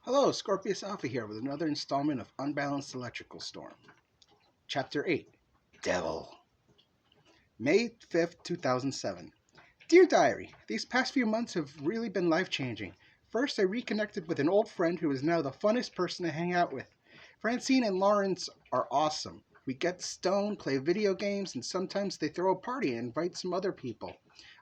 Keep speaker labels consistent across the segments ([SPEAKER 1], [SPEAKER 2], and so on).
[SPEAKER 1] Hello, Scorpius Alpha here with another installment of Unbalanced Electrical Storm. Chapter 8 Devil. May 5th, 2007. Dear Diary, these past few months have really been life changing. First, I reconnected with an old friend who is now the funnest person to hang out with. Francine and Lawrence are awesome. We get stoned, play video games, and sometimes they throw a party and invite some other people.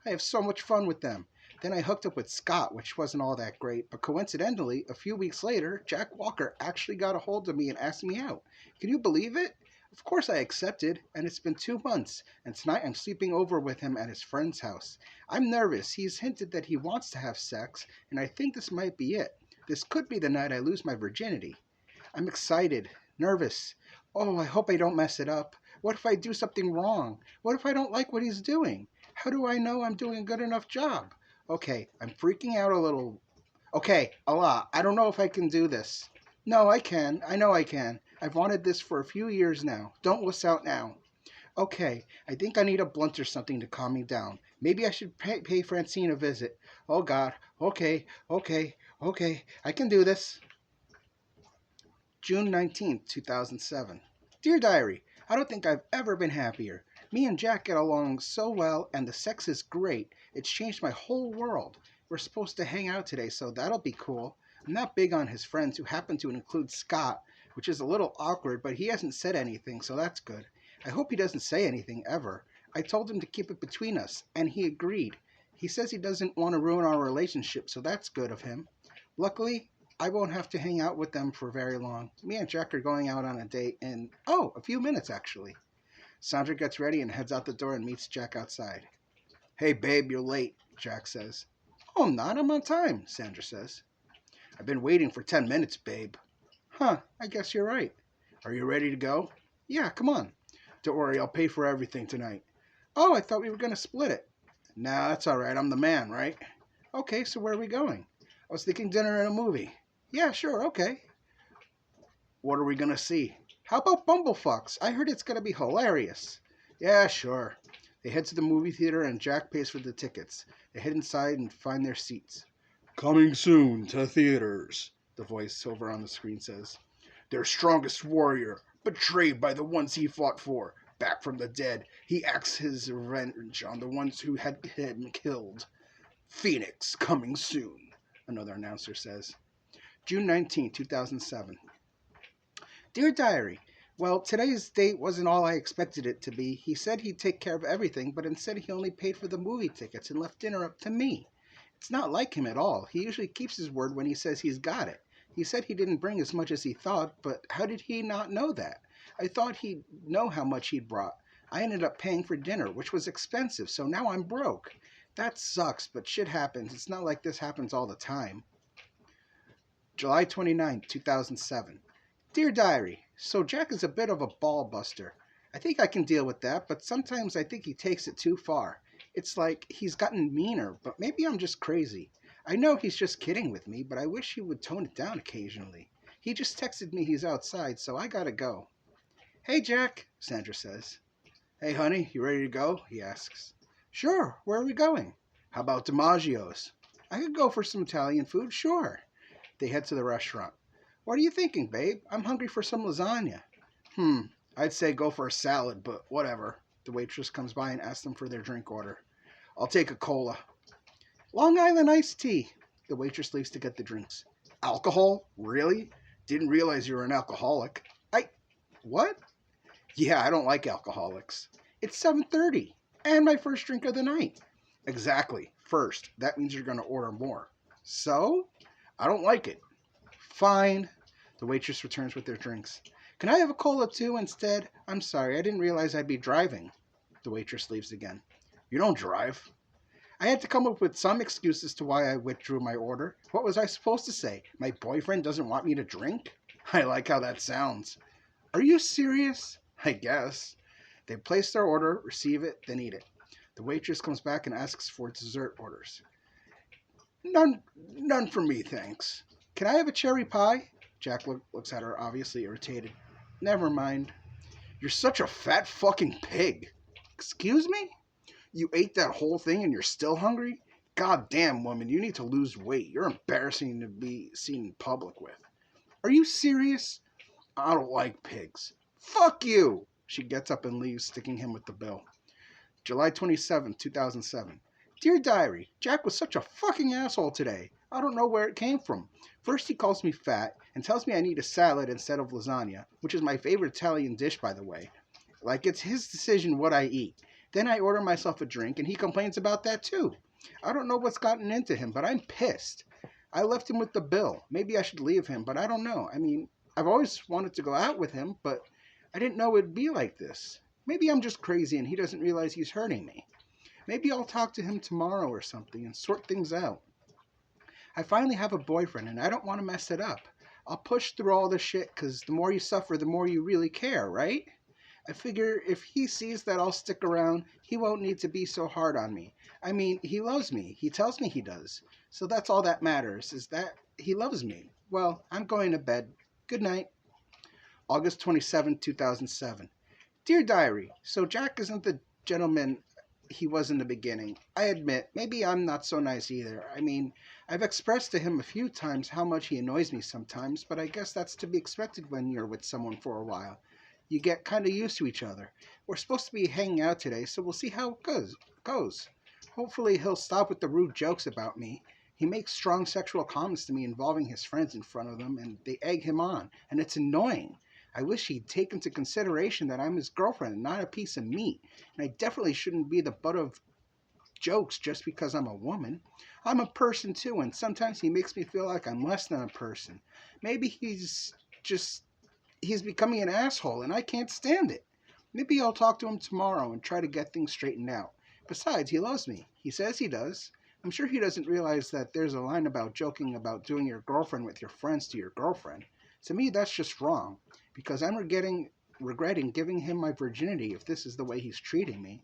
[SPEAKER 1] I have so much fun with them. Then I hooked up with Scott, which wasn't all that great, but coincidentally, a few weeks later, Jack Walker actually got a hold of me and asked me out. Can you believe it? Of course I accepted, and it's been 2 months, and tonight I'm sleeping over with him at his friend's house. I'm nervous. He's hinted that he wants to have sex, and I think this might be it. This could be the night I lose my virginity. I'm excited, nervous. Oh, I hope I don't mess it up. What if I do something wrong? What if I don't like what he's doing? How do I know I'm doing a good enough job? Okay, I'm freaking out a little. Okay, a lot. I don't know if I can do this. No, I can. I know I can. I've wanted this for a few years now. Don't wuss out now. Okay, I think I need a blunt or something to calm me down. Maybe I should pay Francine a visit. Oh, God. Okay. I can do this. June 19th, 2007. Dear Diary, I don't think I've ever been happier. Me and Jack get along so well, and the sex is great. It's changed my whole world. We're supposed to hang out today, so that'll be cool. I'm not big on his friends, who happen to include Scott, which is a little awkward, but he hasn't said anything, so that's good. I hope he doesn't say anything ever. I told him to keep it between us, and he agreed. He says he doesn't want to ruin our relationship, so that's good of him. Luckily, I won't have to hang out with them for very long. Me and Jack are going out on a date in, a few minutes actually. Sandra gets ready and heads out the door and meets Jack outside. Hey babe, you're late, Jack says. Oh, I'm not, I'm on time, Sandra says. I've been waiting for 10 minutes, babe. Huh, I guess you're right. Are you ready to go? Yeah, come on. Don't worry, I'll pay for everything tonight. Oh, I thought we were going to split it. Nah, that's all right, I'm the man, right? Okay, so where are we going? I was thinking dinner and a movie. Yeah, sure, okay. What are we gonna see? How about Bumblefucks? I heard it's gonna be hilarious. Yeah, sure. They head to the movie theater and Jack pays for the tickets. They head inside and find their seats. Coming soon to theaters, the voice over on the screen says. Their strongest warrior, betrayed by the ones he fought for, back from the dead, he acts his revenge on the ones who had him killed. Phoenix coming soon, another announcer says. June 19th, 2007. Dear Diary, well, today's date wasn't all I expected it to be. He said he'd take care of everything, but instead he only paid for the movie tickets and left dinner up to me. It's not like him at all. He usually keeps his word when he says he's got it. He said he didn't bring as much as he thought, but how did he not know that? I thought he'd know how much he'd brought. I ended up paying for dinner, which was expensive, so now I'm broke. That sucks, but shit happens. It's not like this happens all the time. July 29th, 2007. Dear Diary, so Jack is a bit of a ball buster. I think I can deal with that, but sometimes I think he takes it too far. It's like he's gotten meaner, but maybe I'm just crazy. I know he's just kidding with me, but I wish he would tone it down occasionally. He just texted me he's outside, so I gotta go. Hey Jack, Sandra says. Hey honey, you ready to go? He asks. Sure, where are we going? How about DiMaggio's? I could go for some Italian food, sure. They head to the restaurant. What are you thinking, babe? I'm hungry for some lasagna. I'd say go for a salad, but whatever. The waitress comes by and asks them for their drink order. I'll take a cola. Long Island iced tea. The waitress leaves to get the drinks. Alcohol? Really? Didn't realize you were an alcoholic. What? Yeah, I don't like alcoholics. It's 7:30, and my first drink of the night. Exactly. First. That means you're going to order more. So? I don't like it. Fine. The waitress returns with their drinks. Can I have a cola too instead? I'm sorry, I didn't realize I'd be driving. The waitress leaves again. You don't drive. I had to come up with some excuse as to why I withdrew my order. What was I supposed to say? My boyfriend doesn't want me to drink? I like how that sounds. Are you serious? I guess. They place their order, receive it, then eat it. The waitress comes back and asks for dessert orders. None for me, thanks. Can I have a cherry pie? Jack looks at her, obviously irritated. Never mind. You're such a fat fucking pig. Excuse me? You ate that whole thing and you're still hungry? God damn, woman, you need to lose weight. You're embarrassing to be seen in public with. Are you serious? I don't like pigs. Fuck you! She gets up and leaves, sticking him with the bill. July 27, 2007. Dear Diary, Jack was such a fucking asshole today. I don't know where it came from. First, he calls me fat and tells me I need a salad instead of lasagna, which is my favorite Italian dish, by the way. Like it's his decision what I eat. Then I order myself a drink and he complains about that too. I don't know what's gotten into him, but I'm pissed. I left him with the bill. Maybe I should leave him, but I don't know. I mean, I've always wanted to go out with him, but I didn't know it'd be like this. Maybe I'm just crazy and he doesn't realize he's hurting me. Maybe I'll talk to him tomorrow or something and sort things out. I finally have a boyfriend and I don't want to mess it up. I'll push through all this shit because the more you suffer, the more you really care, right? I figure if he sees that I'll stick around, he won't need to be so hard on me. I mean, he loves me. He tells me he does. So that's all that matters, is that he loves me. Well, I'm going to bed. Good night. August 27, 2007. Dear Diary, so Jack isn't the gentleman he was in the beginning. I admit, maybe I'm not so nice either. I mean, I've expressed to him a few times how much he annoys me sometimes, but I guess that's to be expected when you're with someone for a while. You get kind of used to each other. We're supposed to be hanging out today, so we'll see how it goes. Hopefully he'll stop with the rude jokes about me. He makes strong sexual comments to me involving his friends in front of them, and they egg him on, and it's annoying. I wish he'd take into consideration that I'm his girlfriend and not a piece of meat, and I definitely shouldn't be the butt of jokes just because I'm a woman. I'm a person too, and sometimes he makes me feel like I'm less than a person. Maybe he's becoming an asshole and I can't stand it. Maybe I'll talk to him tomorrow and try to get things straightened out. Besides, he loves me. He says he does. I'm sure he doesn't realize that there's a line about joking about doing your girlfriend with your friends to your girlfriend. To me, that's just wrong, because I'm regretting giving him my virginity if this is the way he's treating me.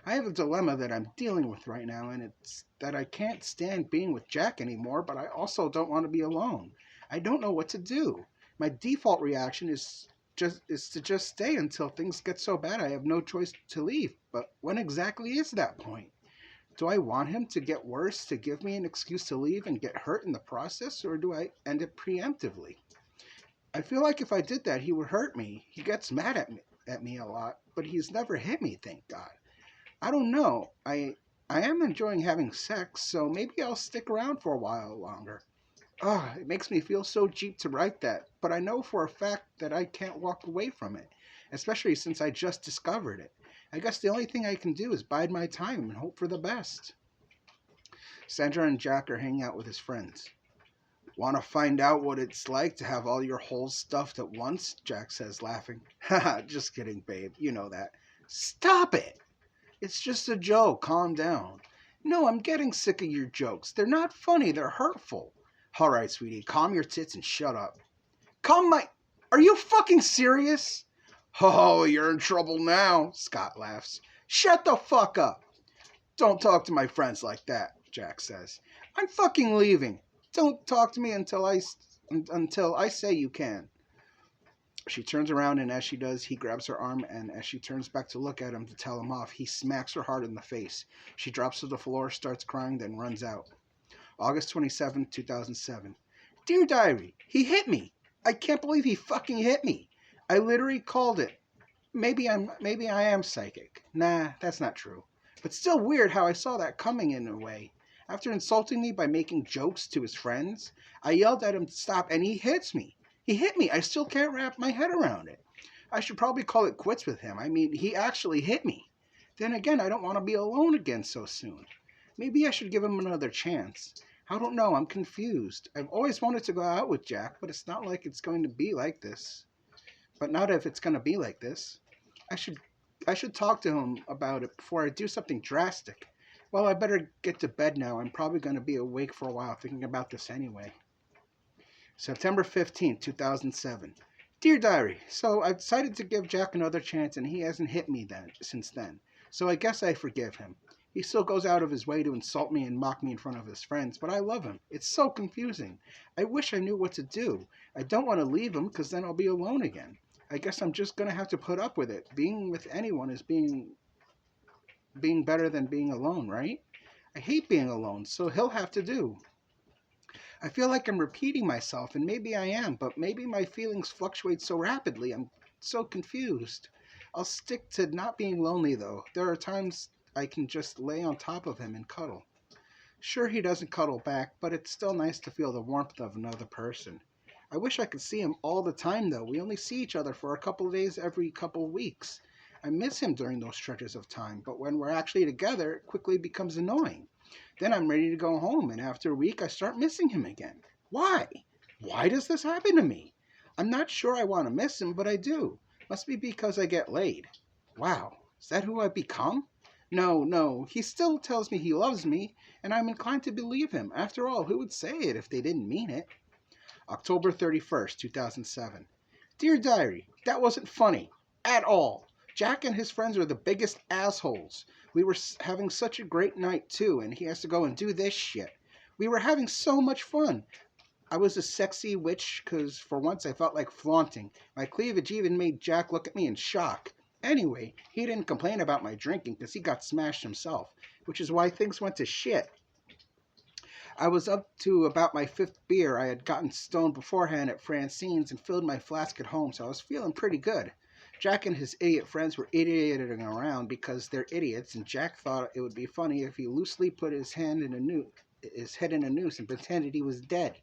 [SPEAKER 1] I have a dilemma that I'm dealing with right now, and it's that I can't stand being with Jack anymore, but I also don't want to be alone. I don't know what to do. My default reaction is to just stay until things get so bad I have no choice to leave. But when exactly is that point? Do I want him to get worse to give me an excuse to leave and get hurt in the process, or do I end it preemptively? I feel like if I did that, he would hurt me. He gets mad at me a lot, but he's never hit me, thank God. I don't know. I am enjoying having sex, so maybe I'll stick around for a while longer. Ugh, it makes me feel so cheap to write that, but I know for a fact that I can't walk away from it, especially since I just discovered it. I guess the only thing I can do is bide my time and hope for the best. Sandra and Jack are hanging out with his friends. Want to find out what it's like to have all your holes stuffed at once? Jack says, laughing. Haha, just kidding, babe. You know that. Stop it! It's just a joke. Calm down. No, I'm getting sick of your jokes. They're not funny. They're hurtful. All right, sweetie. Calm your tits and shut up. Calm my... Are you fucking serious? Oh, you're in trouble now, Scott laughs. Shut the fuck up. Don't talk to my friends like that, Jack says. I'm fucking leaving. Don't talk to me until I say you can. She turns around, and as she does, he grabs her arm, and as she turns back to look at him to tell him off, he smacks her hard in the face. She drops to the floor, starts crying, then runs out. August 27, 2007. Dear Diary, he hit me. I can't believe he fucking hit me. I literally called it. Maybe I am psychic. Nah, that's not true. But still weird how I saw that coming in a way. After insulting me by making jokes to his friends, I yelled at him to stop, and he hits me. He hit me. I still can't wrap my head around it. I should probably call it quits with him. I mean, he actually hit me. Then again, I don't want to be alone again so soon. Maybe I should give him another chance. I don't know. I'm confused. I've always wanted to go out with Jack, but it's not like it's going to be like this. But not if it's going to be like this. I should talk to him about it before I do something drastic. Well, I better get to bed now. I'm probably going to be awake for a while thinking about this anyway. September 15, 2007. Dear Diary, so I've decided to give Jack another chance and he hasn't hit me since then. So I guess I forgive him. He still goes out of his way to insult me and mock me in front of his friends, but I love him. It's so confusing. I wish I knew what to do. I don't want to leave him because then I'll be alone again. I guess I'm just going to have to put up with it. Being with anyone is being better than being alone, right? I hate being alone, so he'll have to do. I feel like I'm repeating myself, and maybe I am, but maybe my feelings fluctuate so rapidly. I'm so confused. I'll stick to not being lonely, though. There are times I can just lay on top of him and cuddle. Sure, he doesn't cuddle back, but it's still nice to feel the warmth of another person. I wish I could see him all the time, though. We only see each other for a couple of days every couple of weeks. I miss him during those stretches of time, but when we're actually together, it quickly becomes annoying. Then I'm ready to go home, and after a week, I start missing him again. Why? Why does this happen to me? I'm not sure I want to miss him, but I do. Must be because I get laid. Wow, is that who I've become? No, no, he still tells me he loves me, and I'm inclined to believe him. After all, who would say it if they didn't mean it? October 31st, 2007. Dear Diary, that wasn't funny. At all. Jack and his friends are the biggest assholes. We were having such a great night, too, and he has to go and do this shit. We were having so much fun. I was a sexy witch because for once I felt like flaunting. My cleavage even made Jack look at me in shock. Anyway, he didn't complain about my drinking because he got smashed himself, which is why things went to shit. I was up to about my fifth beer. I had gotten stoned beforehand at Francine's and filled my flask at home, so I was feeling pretty good. Jack and his idiot friends were idioting around because they're idiots, and Jack thought it would be funny if he loosely put his head in a noose and pretended he was dead.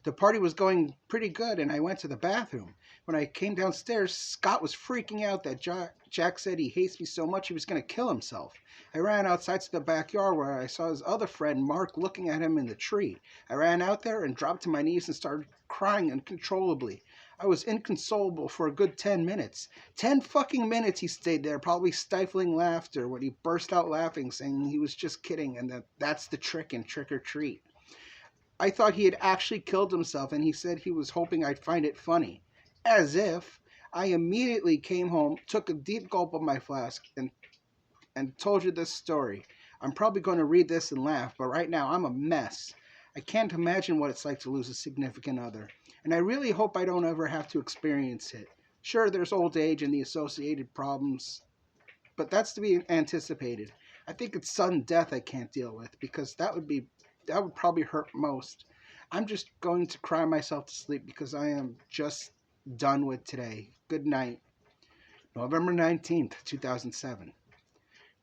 [SPEAKER 1] The party was going pretty good, and I went to the bathroom. When I came downstairs, Scott was freaking out that Jack said he hates me so much he was going to kill himself. I ran outside to the backyard where I saw his other friend, Mark, looking at him in the tree. I ran out there and dropped to my knees and started crying uncontrollably. I was inconsolable for a good 10 minutes. 10 fucking minutes he stayed there, probably stifling laughter, when he burst out laughing, saying he was just kidding and that's the trick in Trick or Treat. I thought he had actually killed himself, and he said he was hoping I'd find it funny. As if. I immediately came home, took a deep gulp of my flask, and told you this story. I'm probably going to read this and laugh, but right now I'm a mess. I can't imagine what it's like to lose a significant other, and I really hope I don't ever have to experience it. Sure, there's old age and the associated problems, but that's to be anticipated. I think it's sudden death I can't deal with, because that would probably hurt most. I'm just going to cry myself to sleep because I am just done with today. Good night. November 19th, 2007.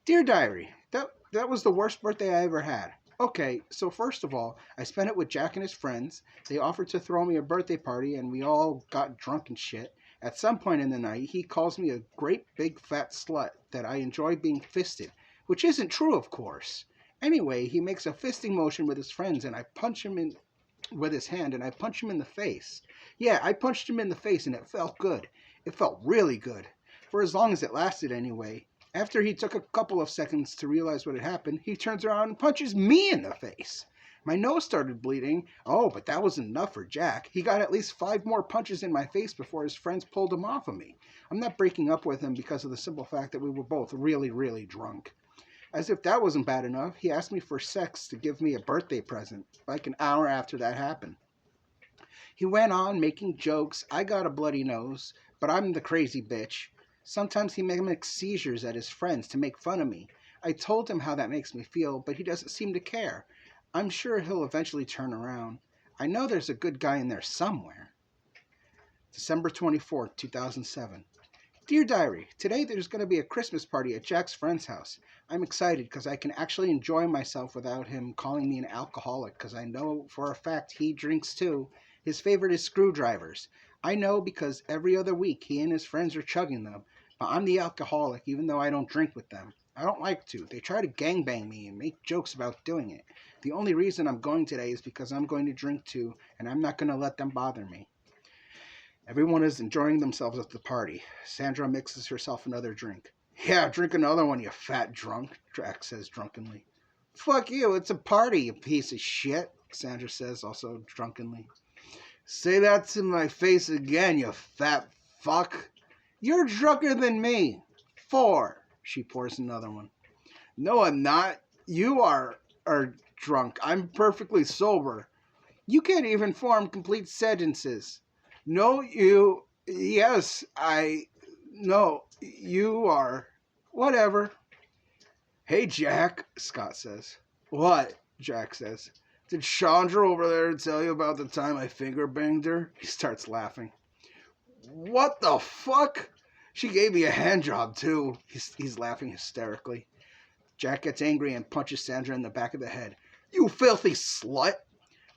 [SPEAKER 1] Dear Diary, that was the worst birthday I ever had. Okay, so first of all, I spent it with Jack and his friends. They offered to throw me a birthday party, and we all got drunk and shit. At some point in the night, he calls me a great big fat slut, that I enjoy being fisted, which isn't true, of course. Anyway, he makes a fisting motion with his friends, and I punch him in with his hand, and I punch him in the face. Yeah, I punched him in the face, and it felt good. It felt really good. For as long as it lasted, anyway. After he took a couple of seconds to realize what had happened, he turns around and punches me in the face. My nose started bleeding. Oh, but that wasn't enough for Jack. He got at least 5 more punches in my face before his friends pulled him off of me. I'm not breaking up with him because of the simple fact that we were both really, really drunk. As if that wasn't bad enough, he asked me for sex to give me a birthday present, like an hour after that happened. He went on making jokes. I got a bloody nose, but I'm the crazy bitch. Sometimes he mimics seizures at his friends to make fun of me. I told him how that makes me feel, but he doesn't seem to care. I'm sure he'll eventually turn around. I know there's a good guy in there somewhere. December 24th, 2007. Dear Diary, today there's going to be a Christmas party at Jack's friend's house. I'm excited because I can actually enjoy myself without him calling me an alcoholic, because I know for a fact he drinks too. His favorite is screwdrivers. I know because every other week he and his friends are chugging them, but I'm the alcoholic even though I don't drink with them. I don't like to. They try to gangbang me and make jokes about doing it. The only reason I'm going today is because I'm going to drink too, and I'm not going to let them bother me. Everyone is enjoying themselves at the party. Sandra mixes herself another drink. Yeah, drink another one, you fat drunk, Jack says drunkenly. Fuck you, it's a party, you piece of shit, Sandra says, also drunkenly. Say that to my face again, you fat fuck. You're drunker than me. 4. She pours another one. No, I'm not. You are drunk. I'm perfectly sober. You can't even form complete sentences. No, you... Yes, I... No, you are... Whatever. Hey, Jack, Scott says. What? Jack says. Did Chandra over there tell you about the time I finger banged her? He starts laughing. What the fuck? She gave me a hand job, too. He's laughing hysterically. Jack gets angry and punches Sandra in the back of the head. You filthy slut!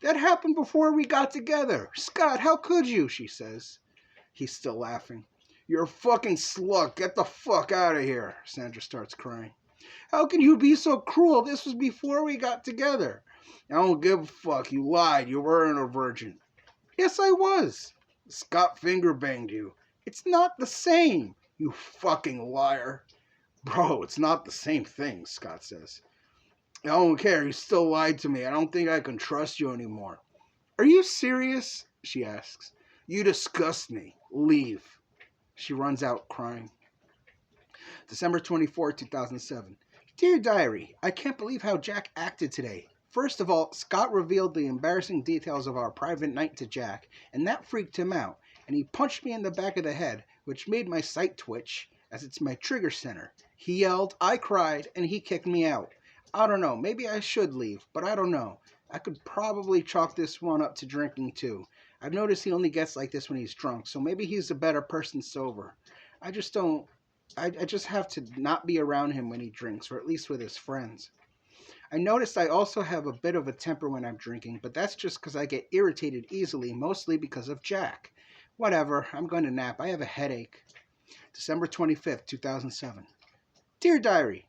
[SPEAKER 1] That happened before we got together. Scott, how could you? She says. He's still laughing. You're a fucking slut. Get the fuck out of here. Sandra starts crying. How can you be so cruel? This was before we got together. I don't give a fuck. You lied. You weren't a virgin. Yes, I was. Scott finger banged you. It's not the same. You fucking liar. Bro, it's not the same thing, Scott says. I don't care. You still lied to me. I don't think I can trust you anymore. Are you serious? She asks. You disgust me. Leave. She runs out crying. December 24, 2007. Dear Diary, I can't believe how Jack acted today. First of all, Scott revealed the embarrassing details of our private night to Jack, and that freaked him out, and he punched me in the back of the head, which made my sight twitch, as it's my trigger center. He yelled, I cried, and he kicked me out. I don't know, maybe I should leave, but I don't know. I could probably chalk this one up to drinking too. I've noticed he only gets like this when he's drunk, so maybe he's a better person sober. I just have to not be around him when he drinks, or at least with his friends. I noticed I also have a bit of a temper when I'm drinking, but that's just because I get irritated easily, mostly because of Jack. Whatever, I'm going to nap. I have a headache. December 25th, 2007. Dear Diary,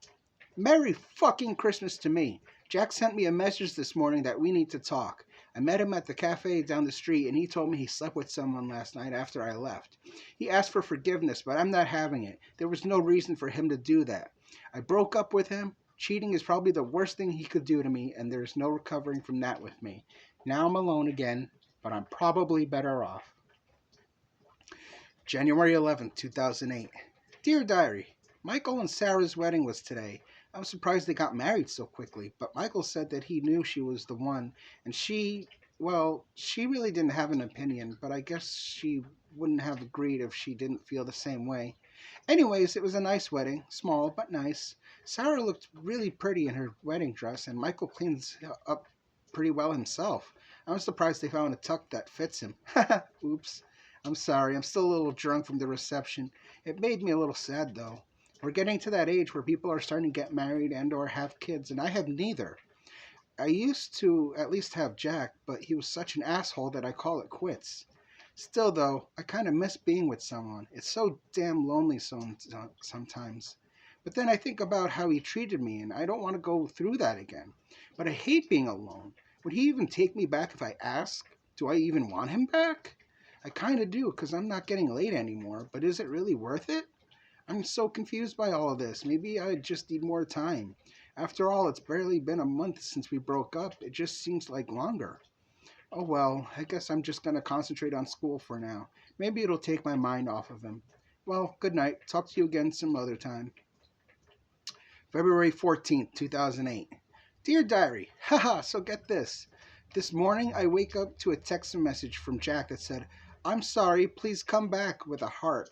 [SPEAKER 1] Merry fucking Christmas to me. Jack sent me a message this morning that we need to talk. I met him at the cafe down the street and he told me he slept with someone last night after I left. He asked for forgiveness, but I'm not having it. There was no reason for him to do that. I broke up with him. Cheating is probably the worst thing he could do to me, and there's no recovering from that with me. Now I'm alone again, but I'm probably better off. January 11th, 2008. Dear Diary, Michael and Sarah's wedding was today. I'm surprised they got married so quickly, but Michael said that he knew she was the one, and she really didn't have an opinion, but I guess she wouldn't have agreed if she didn't feel the same way. Anyways, it was a nice wedding, small but nice. Sarah looked really pretty in her wedding dress, and Michael cleans up pretty well himself. I'm surprised they found a tuck that fits him. Oops. I'm sorry, I'm still a little drunk from the reception. It made me a little sad, though. We're getting to that age where people are starting to get married and or have kids, and I have neither. I used to at least have Jack, but he was such an asshole that I call it quits. Still, though, I kind of miss being with someone. It's so damn lonely sometimes. But then I think about how he treated me, and I don't want to go through that again. But I hate being alone. Would he even take me back if I ask? Do I even want him back? I kind of do, because I'm not getting laid anymore, but is it really worth it? I'm so confused by all of this. Maybe I just need more time. After all, it's barely been a month since we broke up. It just seems like longer. Oh well, I guess I'm just going to concentrate on school for now. Maybe it'll take my mind off of him. Well, good night. Talk to you again some other time. February 14th, 2008. Dear Diary, haha, so get this. This morning I wake up to a text message from Jack that said, I'm sorry, please come back, with a heart.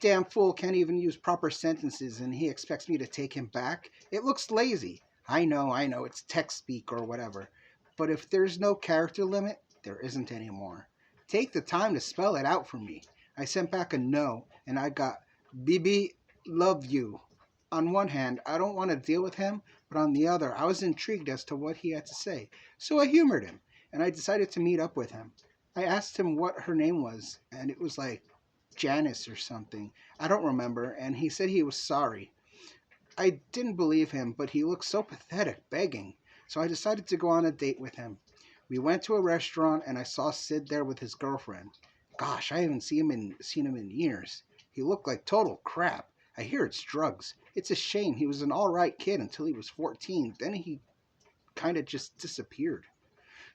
[SPEAKER 1] Damn fool can't even use proper sentences and he expects me to take him back? It looks lazy. I know, it's text speak or whatever. But if there's no character limit, there isn't anymore. Take the time to spell it out for me. I sent back a no, and I got, BB, love you. On one hand, I don't want to deal with him, but on the other, I was intrigued as to what he had to say. So I humored him, and I decided to meet up with him. I asked him what her name was, and it was like Janice or something. I don't remember, and he said he was sorry. I didn't believe him, but he looked so pathetic, begging. So I decided to go on a date with him. We went to a restaurant, and I saw Sid there with his girlfriend. Gosh, I haven't seen him in years. He looked like total crap. I hear it's drugs. It's a shame. He was an all-right kid until he was 14. Then he kind of just disappeared.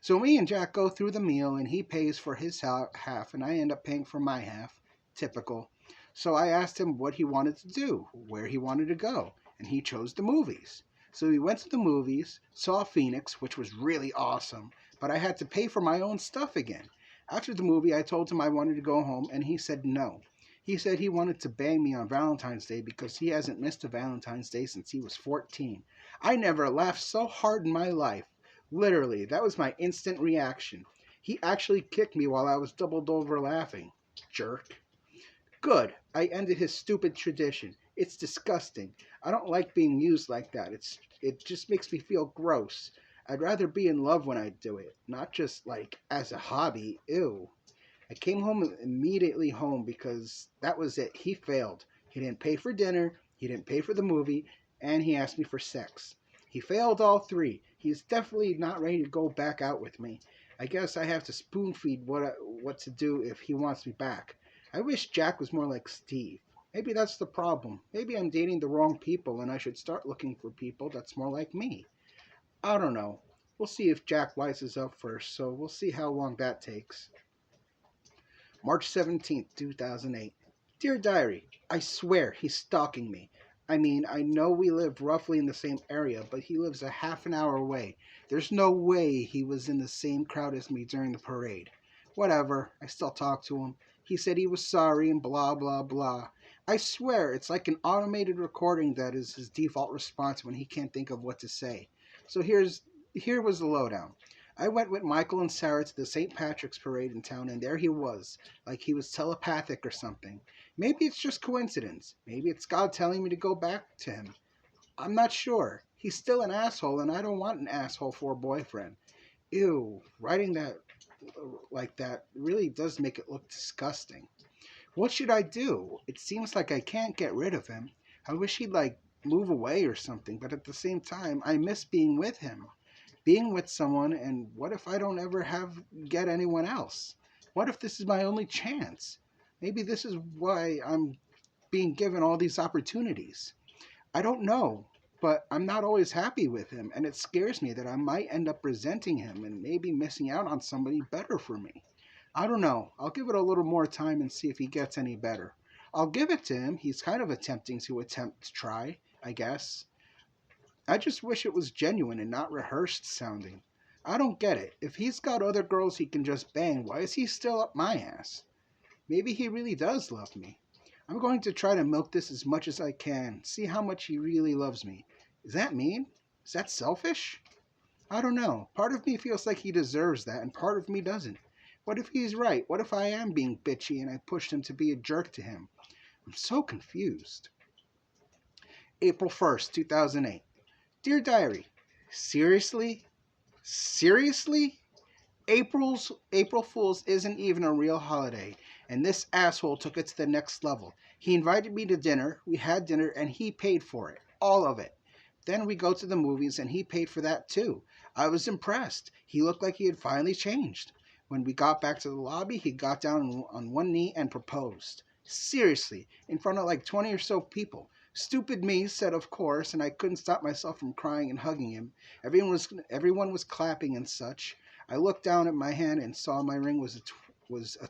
[SPEAKER 1] So me and Jack go through the meal, and he pays for his half, and I end up paying for my half. Typical. So I asked him what he wanted to do, where he wanted to go, and he chose the movies. So we went to the movies, saw Phoenix, which was really awesome, but I had to pay for my own stuff again. After the movie, I told him I wanted to go home, and he said no. He said he wanted to bang me on Valentine's Day because he hasn't missed a Valentine's Day since he was 14. I never laughed so hard in my life. Literally, that was my instant reaction. He actually kicked me while I was doubled over laughing. Jerk. Good. I ended his stupid tradition. It's disgusting. I don't like being used like that. It just makes me feel gross. I'd rather be in love when I do it, not just like as a hobby. Ew. I came home immediately home because that was it. He failed. He didn't pay for dinner, he didn't pay for the movie, and he asked me for sex. He failed all three. He's definitely not ready to go back out with me. I guess I have to spoon feed what to do if he wants me back. I wish Jack was more like Steve. Maybe that's the problem. Maybe I'm dating the wrong people and I should start looking for people that's more like me. I don't know. We'll see if Jack wises up first, so we'll see how long that takes. March 17th, 2008. Dear Diary, I swear he's stalking me. I mean, I know we live roughly in the same area, but he lives a half an hour away. There's no way he was in the same crowd as me during the parade. Whatever, I still talk to him. He said he was sorry and blah blah blah. I swear it's like an automated recording that is his default response when he can't think of what to say. So here was the lowdown. I went with Michael and Sarah to the St. Patrick's parade in town, and there he was, like he was telepathic or something. Maybe it's just coincidence. Maybe it's God telling me to go back to him. I'm not sure. He's still an asshole, and I don't want an asshole for a boyfriend. Ew, writing that like that really does make it look disgusting. What should I do? It seems like I can't get rid of him. I wish he'd move away or something, but at the same time, I miss being with him. Being with someone, and what if I don't ever get anyone else? What if this is my only chance? Maybe this is why I'm being given all these opportunities. I don't know, but I'm not always happy with him, and it scares me that I might end up resenting him and maybe missing out on somebody better for me. I don't know. I'll give it a little more time and see if he gets any better. I'll give it to him. He's kind of attempting to try, I guess. I just wish it was genuine and not rehearsed sounding. I don't get it. If he's got other girls he can just bang, why is he still up my ass? Maybe he really does love me. I'm going to try to milk this as much as I can, see how much he really loves me. Is that mean? Is that selfish? I don't know. Part of me feels like he deserves that, and part of me doesn't. What if he's right? What if I am being bitchy and I pushed him to be a jerk to him? I'm so confused. April 1st, 2008. Dear Diary, seriously? Seriously? April Fool's isn't even a real holiday, and this asshole took it to the next level. He invited me to dinner, we had dinner, and he paid for it. All of it. Then we go to the movies, and he paid for that too. I was impressed. He looked like he had finally changed. When we got back to the lobby, he got down on one knee and proposed. Seriously, in front of like 20 or so people. Stupid me said of course, and I couldn't stop myself from crying and hugging him. Everyone was clapping and such. I looked down at my hand and saw my ring was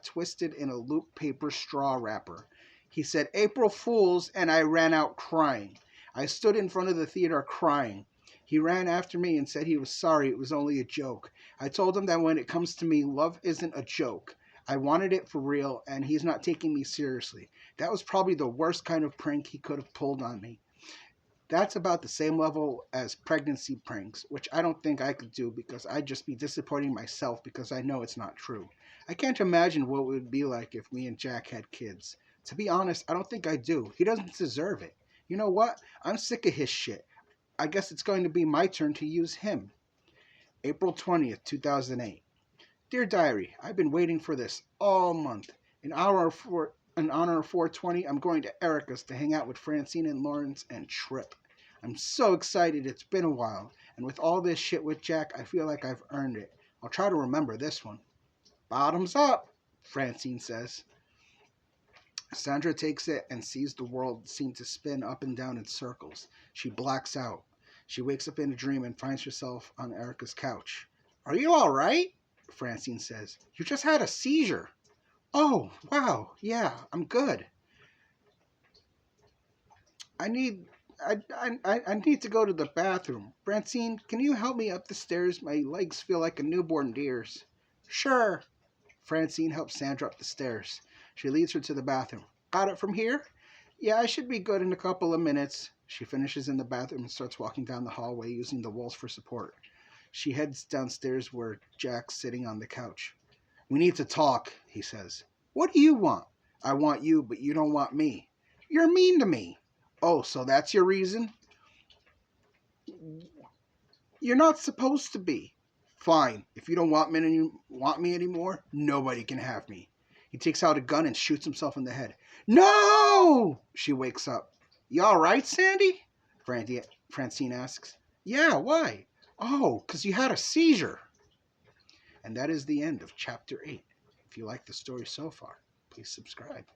[SPEAKER 1] twisted in a loop paper straw wrapper. He said, "April Fools," and I ran out crying. I stood in front of the theater crying. He ran after me and said he was sorry, it was only a joke. I told him that when it comes to me, love isn't a joke. I wanted it for real, and he's not taking me seriously. That was probably the worst kind of prank he could have pulled on me. That's about the same level as pregnancy pranks, which I don't think I could do because I'd just be disappointing myself because I know it's not true. I can't imagine what it would be like if me and Jack had kids. To be honest, I don't think I do. He doesn't deserve it. You know what? I'm sick of his shit. I guess it's going to be my turn to use him. April 20th, 2008. Dear Diary, I've been waiting for this all month. In honor of 420, I'm going to Erica's to hang out with Francine and Lawrence and Trip. I'm so excited, it's been a while. And with all this shit with Jack, I feel like I've earned it. I'll try to remember this one. Bottoms up, Francine says. Sandra takes it and sees the world seem to spin up and down in circles. She blacks out. She wakes up in a dream and finds herself on Erica's couch. Are you all right? Francine says. You just had a seizure. Oh, wow. Yeah, I'm good. I need to go to the bathroom. Francine, can you help me up the stairs? My legs feel like a newborn deer's. Sure. Francine helps Sandra up the stairs. She leads her to the bathroom. Got it from here? Yeah, I should be good in a couple of minutes. She finishes in the bathroom and starts walking down the hallway using the walls for support. She heads downstairs where Jack's sitting on the couch. We need to talk, he says. What do you want? I want you, but you don't want me. You're mean to me. Oh, so that's your reason? You're not supposed to be. Fine. If you don't want me anymore, nobody can have me. He takes out a gun and shoots himself in the head. No! She wakes up. You all right, Sandy? Francine asks. Yeah, why? Oh, 'cause you had a seizure. And that is the end of Chapter 8. If you like the story so far, please subscribe.